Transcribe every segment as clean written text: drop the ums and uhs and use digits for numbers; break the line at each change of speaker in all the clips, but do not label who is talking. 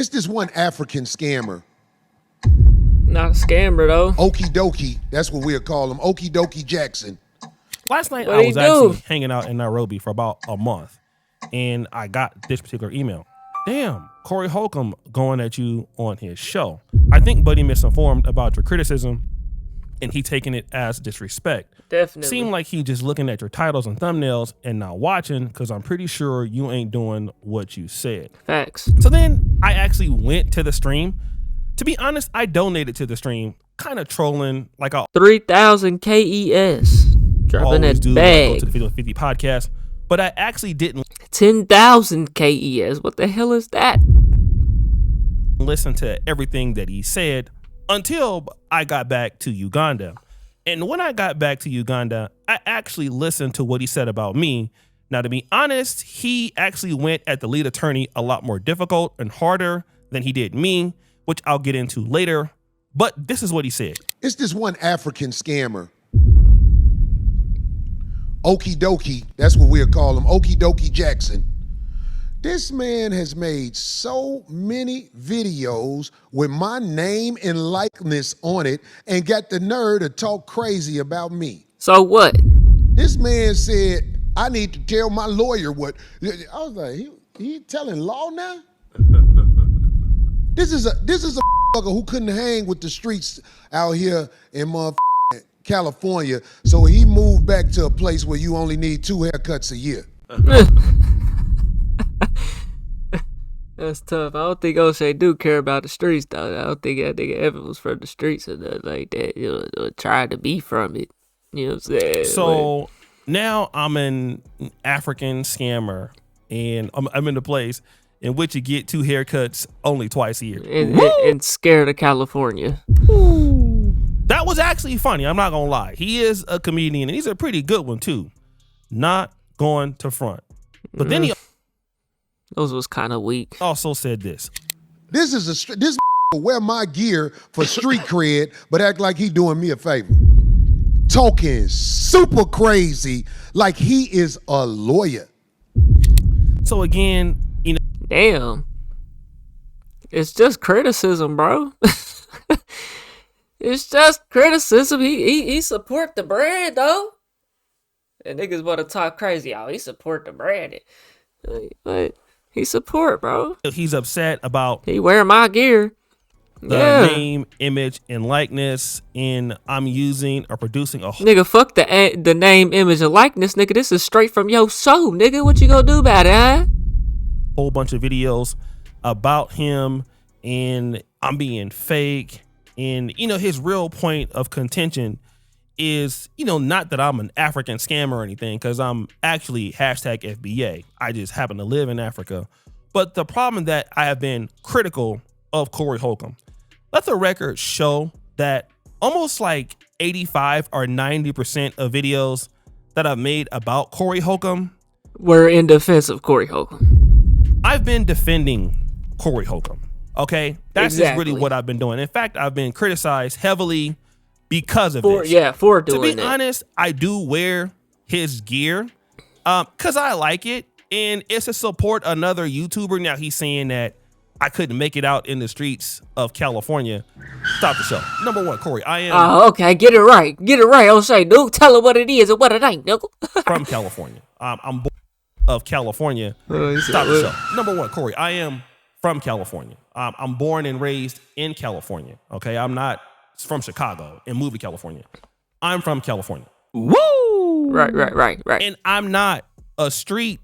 It's this one African scammer.
Not a scammer, though.
Okie Dokie, that's what we'll call him. Okie Dokie Jackson.
Last night I was actually hanging out in Nairobi for about a month, and I got this particular email. Damn, Corey Holcomb going at you on his show. I think Buddy misinformed about your criticism, and he taking it as disrespect.
Definitely.
Seemed like he just looking at your titles and thumbnails and not watching, because I'm pretty sure you ain't doing what you said.
Facts.
So then I actually went to the stream. To be honest, I donated to the stream, kind of trolling like I
3,000 KES. Dropping that
do
bag.
Go to the Video 50 podcast, but I actually didn't
10,000 KES. What the hell is that?
listen to everything that he said until I got back to Uganda. And when I got back to Uganda, I actually listened to what he said about me. Now, to be honest, he actually went at the lead attorney a lot more difficult and harder than he did me, which I'll get into later. But this is what he said.
It's this one African scammer. Okie Dokie, that's what we'll call him. Okie Dokie Jackson. This man has made so many videos with my name and likeness on it and got the nerve to talk crazy about me.
So what?
This man said, I need to tell my lawyer what. I was like, he telling law now? This is a motherfucker who couldn't hang with the streets out here in California, so he moved back to a place where you only need 2 haircuts a year.
That's tough. I don't think O'Shea do care about the streets, though. I don't think that nigga ever was from the streets or nothing like that. Or tried to be from it. You know what I'm saying?
So now I'm an African scammer, and I'm in the place in which you get 2 haircuts only twice a year.
And scared of California.
That was actually funny. I'm not going to lie. He is a comedian, and he's a pretty good one, too. Not going to front. But then he
Those was kind of weak.
also said this.
This will wear my gear for street cred, but act like he doing me a favor. Talking super crazy like he is a lawyer.
So again, you know.
Damn. It's just criticism, bro. It's just criticism. He support the brand, though. And niggas want to talk crazy. Oh, he support the brand. But he support, bro.
He's upset about
he wear my gear.
the name, image, and likeness, and I'm using or producing a
nigga, fuck the name, image, and likeness, nigga. This is straight from your soul, nigga. What you gonna do about it, huh?
whole bunch of videos about him, and I'm being fake. And, you know, his real point of contention is, you know, not that I'm an African scammer or anything, because I'm actually #FBA. I just happen to live in Africa. But the problem that I have been critical of Corey Holcomb, let the record show that almost like 85 or 90% of videos that I've made about Corey Holcomb
were in defense of Corey Holcomb.
I've been defending Corey Holcomb. Okay, that's
exactly.
just really what I've been doing. In fact, I've been criticized heavily because of this.
Yeah, for doing it.
To be honest, I do wear his gear because I like it, and it's to support another YouTuber. Now he's saying that I couldn't make it out in the streets of California. Stop the show. Number one, Corey, I am.
Oh, okay, get it right. Get it right. I'll say, dude, tell her what it is and what it ain't, nigga.
From California. I'm born of California. Stop the show. Number one, Corey, I am from California. I'm born and raised in California. Okay, I'm not from Chicago and moved to California. I'm from California.
Woo! Right.
And I'm not a street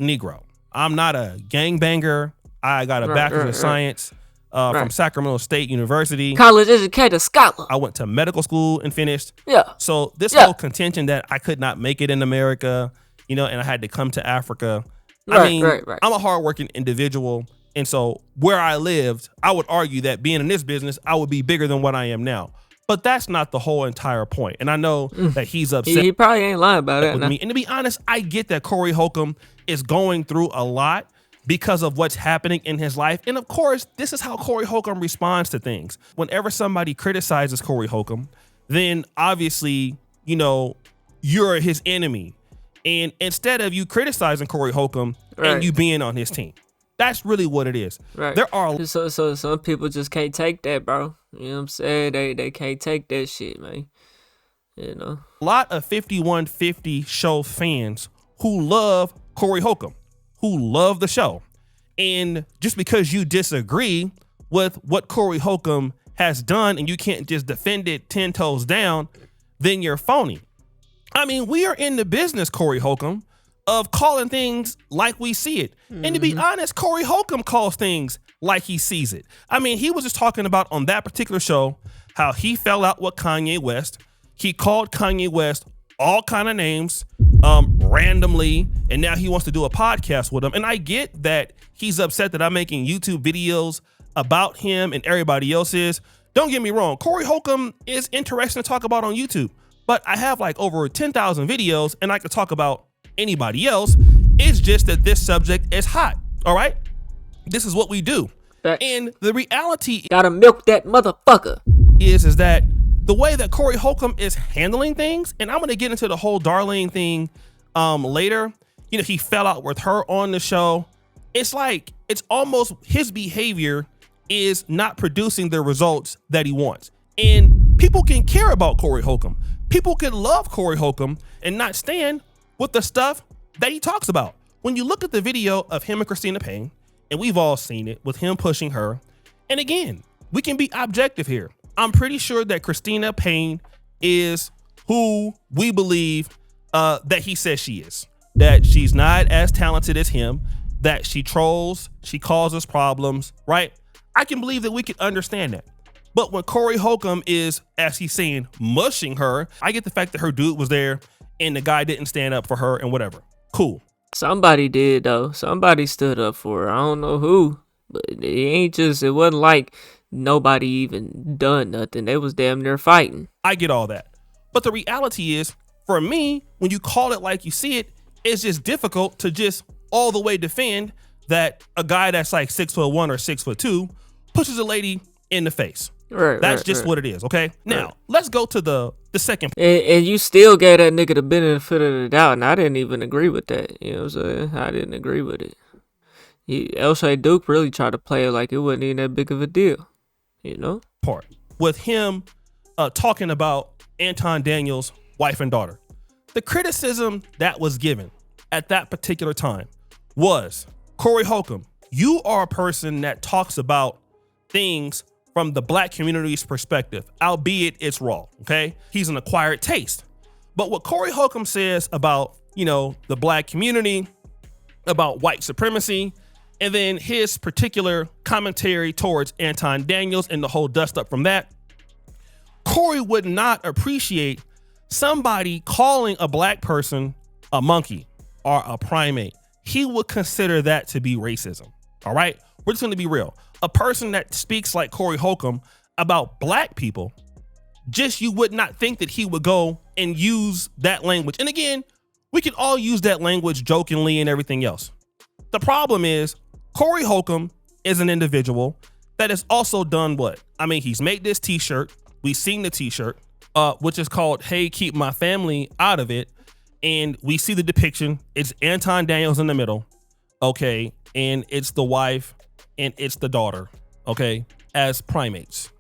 Negro. I'm not a gangbanger. I got a bachelor's of science from Sacramento State University.
College educated scholar.
I went to medical school and finished.
Yeah.
So this whole contention that I could not make it in America, you know, and I had to come to Africa. I'm a hardworking individual. And so where I lived, I would argue that being in this business, I would be bigger than what I am now. But that's not the whole entire point. And I know that he's upset.
He probably ain't lying about it.
With me. And to be honest, I get that Corey Holcomb is going through a lot because of what's happening in his life. And of course, this is how Corey Holcomb responds to things. Whenever somebody criticizes Corey Holcomb, then obviously, you know, you're his enemy. And instead of you criticizing Corey Holcomb and you being on his team. That's really what it is.
Right.
There are
So some people just can't take that, bro. You know what I'm saying? They can't take that shit, man. You know.
a lot of 5150 show fans who love Corey Holcomb, who love the show. And just because you disagree with what Corey Holcomb has done and you can't just defend it 10 toes down, then you're phony. I mean, we are in the business, Corey Holcomb, of calling things like we see it. And to be honest, Corey Holcomb calls things like he sees it. I mean, he was just talking about on that particular show how he fell out with Kanye West. He called Kanye West all kind of names randomly, and now he wants to do a podcast with him. And I get that he's upset that I'm making YouTube videos about him and everybody else is. Don't get me wrong, Corey Holcomb is interesting to talk about on YouTube, but I have like over 10,000 videos and I could talk about anybody else. It's just that this subject is hot. All right, this is what we do. And the reality
gotta milk that motherfucker
is that the way that Corey Holcomb is handling things, and I'm going to get into the whole Darlene thing later. You know, he fell out with her on the show. It's like, it's almost his behavior is not producing the results that he wants. And people can care about Corey Holcomb. People can love Corey Holcomb and not stand with the stuff that he talks about. When you look at the video of him and Christina Payne, and we've all seen it with him pushing her. And again, we can be objective here. I'm pretty sure that Christina Payne is who we believe that he says she is. That she's not as talented as him, that she trolls, she causes problems, right? I can believe that we can understand that. But when Corey Holcomb is, as he's saying, mushing her, I get the fact that her dude was there and the guy didn't stand up for her and whatever. Cool.
Somebody did, though. Somebody stood up for her. I don't know who, but it wasn't like nobody even done nothing. They was damn near fighting.
I get all that. But the reality is, for me, when you call it like you see it, it's just difficult to just all the way defend that a guy that's like 6'1" or 6'2" pushes a lady in the face.
Right.
That's just what it is. Okay. Now let's go to the second.
And you still gave that nigga the benefit of the doubt, and I didn't even agree with that. You know what I'm saying? I didn't agree with it. Elshay Duke really tried to play it like it wasn't even that big of a deal. You know?
Part with him talking about Anton Daniels' wife and daughter. The criticism that was given at that particular time was, Corey Holcomb, you are a person that talks about things from the black community's perspective, albeit it's raw, okay? He's an acquired taste. But what Corey Holcomb says about, you know, the black community, about white supremacy, and then his particular commentary towards Anton Daniels and the whole dust up from that, Corey would not appreciate somebody calling a black person a monkey or a primate. He would consider that to be racism. All right, we're just going to be real. A person that speaks like Corey Holcomb about black people, just you would not think that he would go and use that language. And again, we can all use that language jokingly and everything else. The problem is Corey Holcomb is an individual that has also done what? I mean, he's made this t-shirt. We've seen the t-shirt, which is called, "Hey, keep my family out of it." And we see the depiction. It's Anton Daniels in the middle. Okay. And it's the wife and it's the daughter. Okay. As primates.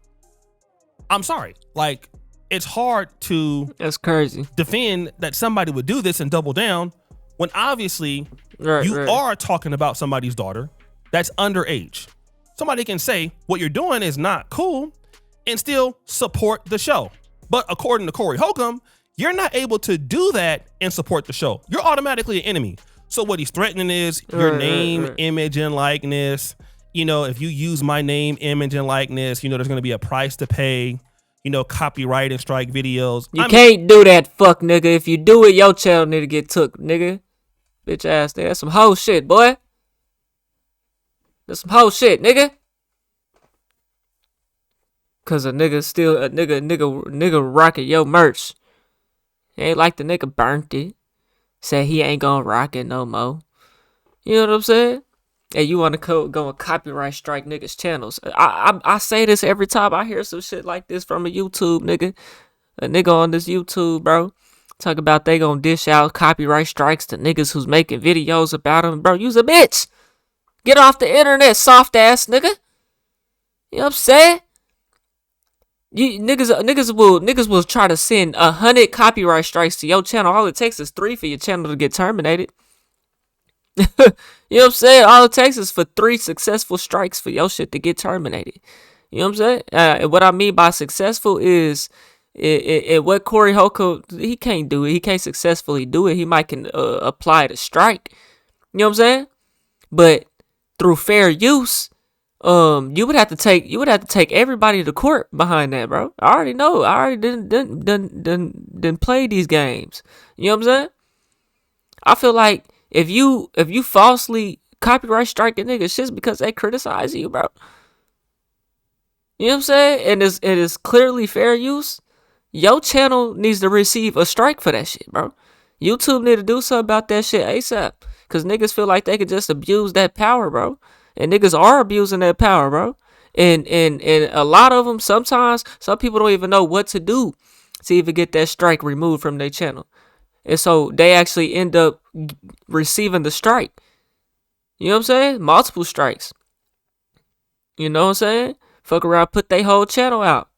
I'm sorry. Like, it's hard to
That's crazy.
defend that somebody would do this and double down when obviously you are talking about somebody's daughter that's underage. Somebody can say what you're doing is not cool and still support the show. But according to Corey Holcomb, you're not able to do that and support the show. You're automatically an enemy. So what he's threatening is your name, image, and likeness. You know, if you use my name, image, and likeness, you know, there's going to be a price to pay. You know, copyright and strike videos.
You can't do that, fuck nigga. If you do it, your channel need to get took, nigga. Bitch ass nigga. That's some hoe shit, boy. That's some hoe shit, nigga. Cause a nigga rocking your merch. Ain't like the nigga burnt it. Said he ain't gonna rock it no more. You know what I'm saying? And you wanna go and copyright strike niggas' channels. I say this every time I hear some shit like this from a YouTube nigga. A nigga on this YouTube, bro. Talk about they gonna dish out copyright strikes to niggas who's making videos about them. Bro, you's a bitch. Get off the internet, soft ass nigga. You know what I'm saying? You niggas will try to send 100 copyright strikes to your channel. All it takes is 3 for your channel to get terminated. You know what I'm saying? All it takes is for 3 successful strikes for your shit to get terminated. You know what I'm saying? What I mean by successful is what Corey Holcomb, he can't do it. He can't successfully do it. He might can apply the strike. You know what I'm saying? But through fair use, you would have to take everybody to court behind that, bro. I already know. I already didn't play these games. You know what I'm saying? I feel like if you falsely copyright strike a nigga, it's just because they criticize you, bro. You know what I'm saying? And it is clearly fair use. Your channel needs to receive a strike for that shit, bro. YouTube need to do something about that shit ASAP. Cause niggas feel like they could just abuse that power, bro. And niggas are abusing that power, bro. And a lot of them, sometimes, some people don't even know what to do to even get that strike removed from their channel. And so they actually end up receiving the strike. You know what I'm saying? Multiple strikes. You know what I'm saying? Fuck around, put their whole channel out.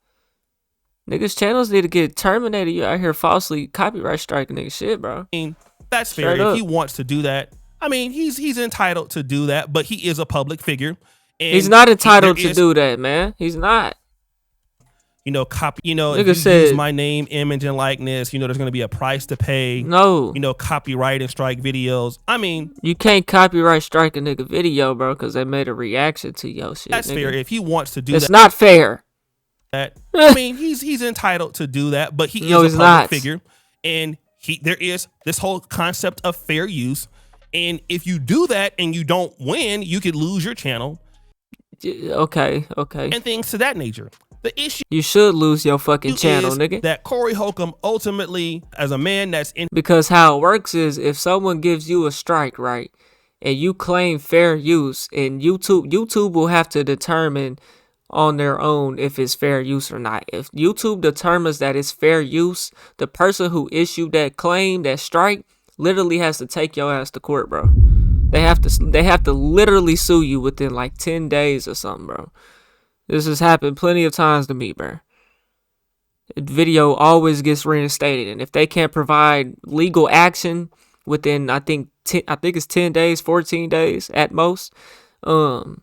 Niggas' channels need to get terminated. You out here falsely copyright striking nigga shit, bro.
I mean, that's fair. If he wants to do that, I mean, he's entitled to do that, but he is a public figure. And
he's not entitled to do that, man. He's not.
You know,
Nigga
if you
said,
use my name, image, and likeness, you know, there's going to be a price to pay.
No.
You know, copyright and strike videos. I mean,
you can't copyright strike a nigga video, bro, because they made a reaction to your shit.
That's
nigga.
fair. If he wants to do
it's
that.
It's not fair.
I mean, he's entitled to do that, but he is a public figure. And there is this whole concept of fair use. And if you do that and you don't win, you could lose your channel.
Okay.
And things to that nature. The issue,
you should lose your fucking channel, nigga.
That Corey Holcomb ultimately, as a man that's in,
because how it works is if someone gives you a strike, right, and you claim fair use, and YouTube will have to determine on their own if it's fair use or not. If YouTube determines that it's fair use, the person who issued that claim, that strike, literally has to take your ass to court, bro. They have to literally sue you within like 10 days or something, bro. This has happened plenty of times to me, bro. Video always gets reinstated, and if they can't provide legal action within, I think it's 10 days, 14 days at most, and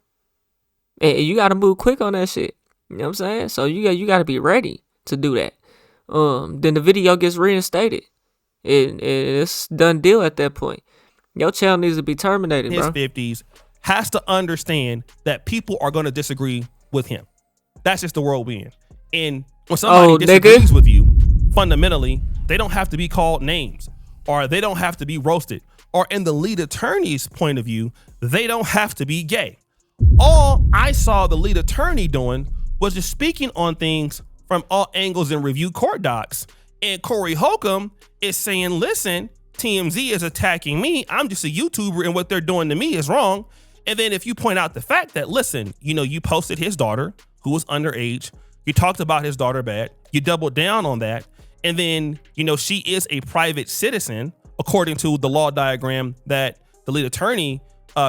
you gotta move quick on that shit. You know what I'm saying? So you gotta be ready to do that. Then the video gets reinstated, and it's done deal at that point. Your channel needs to be terminated, bro.
His 50s has to understand that people are going to disagree with him. That's just the world we're in. And when somebody disagrees with you, fundamentally, they don't have to be called names, or they don't have to be roasted, or in the lead attorney's point of view, they don't have to be gay. All I saw the lead attorney doing was just speaking on things from all angles and review court docs. And Corey Holcomb is saying, listen, TMZ is attacking me. I'm just a YouTuber, and what they're doing to me is wrong. And then if you point out the fact that, listen, you know, you posted his daughter who was underage, you talked about his daughter bad, you doubled down on that. And then, you know, she is a private citizen, according to the law diagram that the lead attorney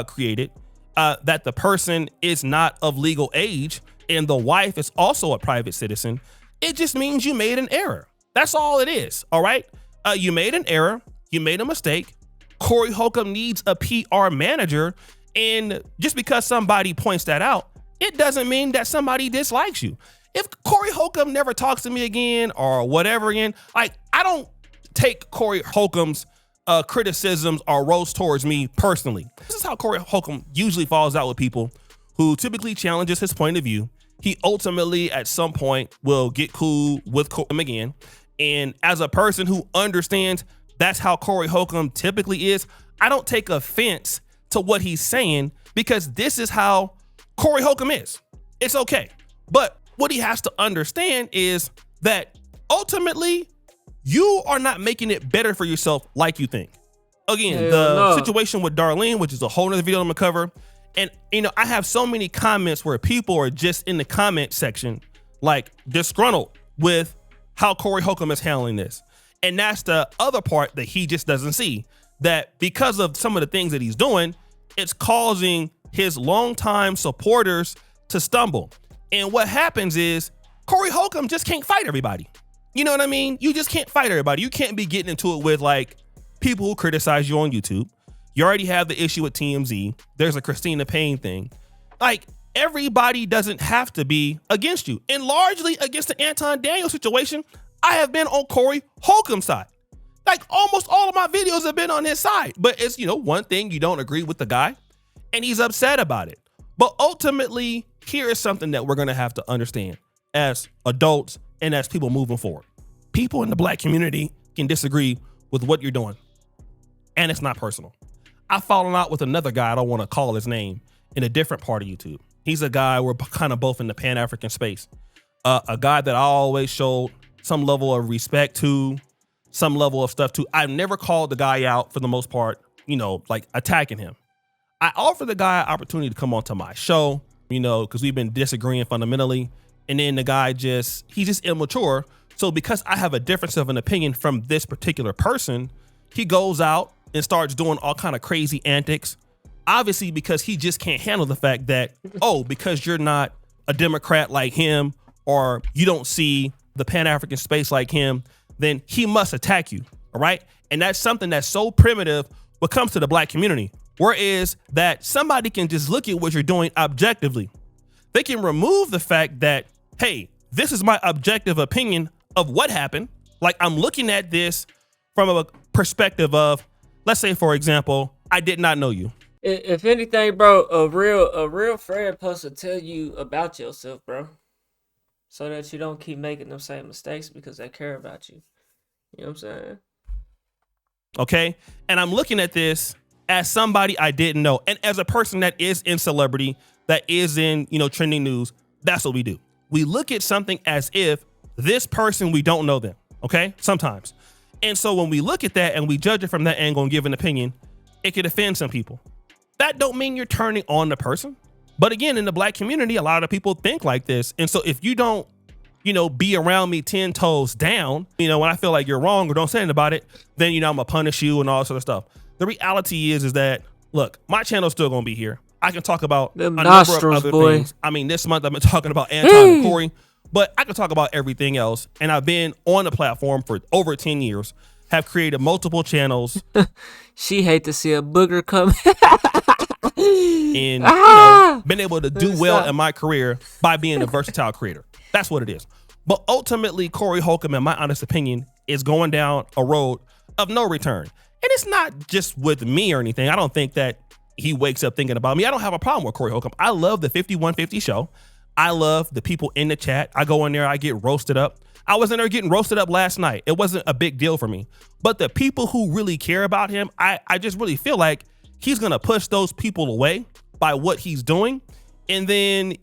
created, that the person is not of legal age and the wife is also a private citizen. It just means you made an error. That's all it is. All right. You made an error. You made a mistake. Corey Holcomb needs a PR manager. And just because somebody points that out, it doesn't mean that somebody dislikes you. If Corey Holcomb never talks to me again or whatever again, like, I don't take Corey Holcomb's criticisms or roast towards me personally. This is how Corey Holcomb usually falls out with people who typically challenges his point of view. He ultimately at some point will get cool with him again. And as a person who understands that's how Corey Holcomb typically is, I don't take offense to what he's saying, because this is how Corey Holcomb is. It's okay. But what he has to understand is that ultimately you are not making it better for yourself like you think. Again, situation with Darlene, which is a whole nother video I'm gonna cover. And, you know, I have so many comments where people are just in the comment section, like, disgruntled with how Corey Holcomb is handling this. And that's the other part that he just doesn't see, that because of some of the things that he's doing, it's causing his longtime supporters to stumble. And what happens is Corey Holcomb just can't fight everybody. You know what I mean? You just can't fight everybody. You can't be getting into it with like people who criticize you on YouTube. You already have the issue with TMZ. There's a Christina Payne thing. Like, everybody doesn't have to be against you. And largely against the Anton Daniels situation, I have been on Corey Holcomb's side. Like, almost all of my videos have been on his side. But it's, one thing, you don't agree with the guy, and he's upset about it. But ultimately, here is something that we're going to have to understand as adults and as people moving forward. People in the black community can disagree with what you're doing, and it's not personal. I've fallen out with another guy, I don't want to call his name, in a different part of YouTube. He's a guy, we're kind of both in the Pan-African space. A guy that I always showed some level of respect to, some level of stuff to. I've never called the guy out for the most part, like attacking him. I offered the guy an opportunity to come onto my show, because we've been disagreeing fundamentally. And then the guy he's just immature. So because I have a difference of an opinion from this particular person, he goes out and starts doing all kind of crazy antics. Obviously, because he just can't handle the fact that, because you're not a Democrat like him, or you don't see the Pan-African space like him, then he must attack you. All right. And that's something that's so primitive when it comes to the black community. Whereas that somebody can just look at what you're doing objectively. They can remove the fact that, hey, this is my objective opinion of what happened. Like, I'm looking at this from a perspective of, let's say, for example, I did not know you.
If anything, bro, a real friend supposed to tell you about yourself, bro, so that you don't keep making them same mistakes because they care about you. You know what I'm saying?
Okay. And I'm looking at this as somebody I didn't know. And as a person that is in celebrity, that is in, trending news, that's what we do. We look at something as if this person, we don't know them. Okay. Sometimes. And so when we look at that and we judge it from that angle and give an opinion, it could offend some people. That don't mean you're turning on the person. But again, in the black community, a lot of people think like this. And so if you don't, be around me 10 toes down, when I feel like you're wrong or don't say anything about it, then, I'm going to punish you and all this other stuff. The reality is that, look, my channel's still going to be here. I can talk about a number of other things. I mean, this month I've been talking about Anton and Corey, but I can talk about everything else. And I've been on the platform for over 10 years, have created multiple channels.
She hate to see a booger come.
And been able to do well in my career by being a versatile creator. That's what it is. But ultimately, Corey Holcomb, in my honest opinion, is going down a road of no return. And it's not just with me or anything. I don't think that he wakes up thinking about me. I don't have a problem with Corey Holcomb. I love the 5150 show. I love the people in the chat. I go in there, I get roasted up. I was in there getting roasted up last night. It wasn't a big deal for me. But the people who really care about him, I just really feel like he's going to push those people away by what he's doing. And then,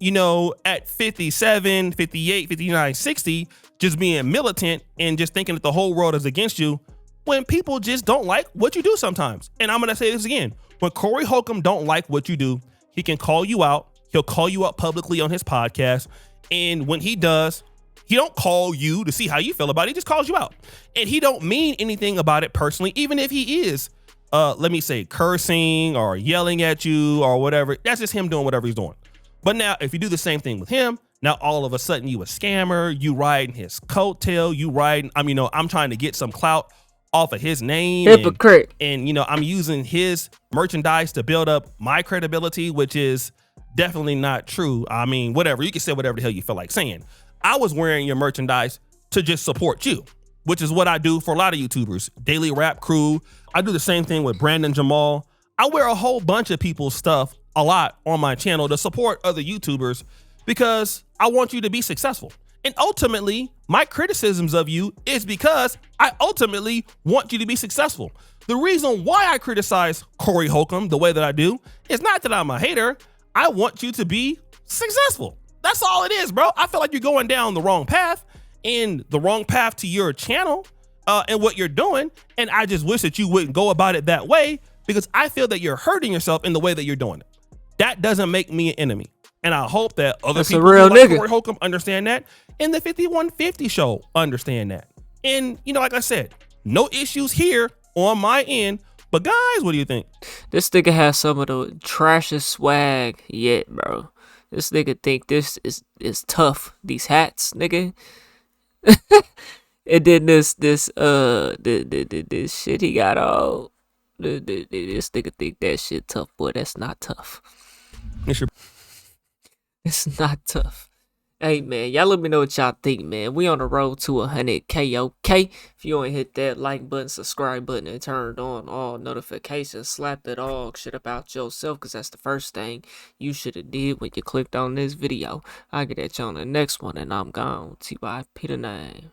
at 57, 58, 59, 60, just being militant and just thinking that the whole world is against you when people just don't like what you do sometimes. And I'm going to say this again. When Corey Holcomb don't like what you do, he can call you out. He'll call you out publicly on his podcast. And when he does, he don't call you to see how you feel about it. He just calls you out. And he don't mean anything about it personally, even if he is, let me say, cursing or yelling at you or whatever. That's just him doing whatever he's doing. But now, if you do the same thing with him, now all of a sudden you a scammer, you riding his coattail, I'm trying to get some clout off of his name.
Hypocrite.
And I'm using his merchandise to build up my credibility, which is definitely not true. I mean, whatever. You can say whatever the hell you feel like saying. I was wearing your merchandise to just support you, which is what I do for a lot of YouTubers. Daily Rap Crew. I do the same thing with Brandon Jamal. I wear a whole bunch of people's stuff a lot on my channel to support other YouTubers because I want you to be successful. And ultimately, my criticisms of you is because I ultimately want you to be successful. The reason why I criticize Corey Holcomb the way that I do is not that I'm a hater. I want you to be successful. That's all it is, bro. I feel like you're going down the wrong path and the wrong path to your channel and what you're doing. And I just wish that you wouldn't go about it that way because I feel that you're hurting yourself in the way that you're doing it. That doesn't make me an enemy. And I hope that other people who like Corey Holcomb understand that, and the 5150 show understand that. And, like I said, no issues here on my end But guys, what do you think?
This nigga has some of the trashiest swag yet, bro. This nigga think this is tough. These hats, nigga. And then this shit he got on. This nigga think that shit tough, boy. That's not tough.
It's your
It's not tough. Hey man, y'all let me know what y'all think, man. We on the road to 100K, okay? If you ain't hit that like button, subscribe button, and turned on all notifications, slap that all shit about yourself, cause that's the first thing you should have did when you clicked on this video. I'll get at you on the next one, and I'm gone. TYP the name.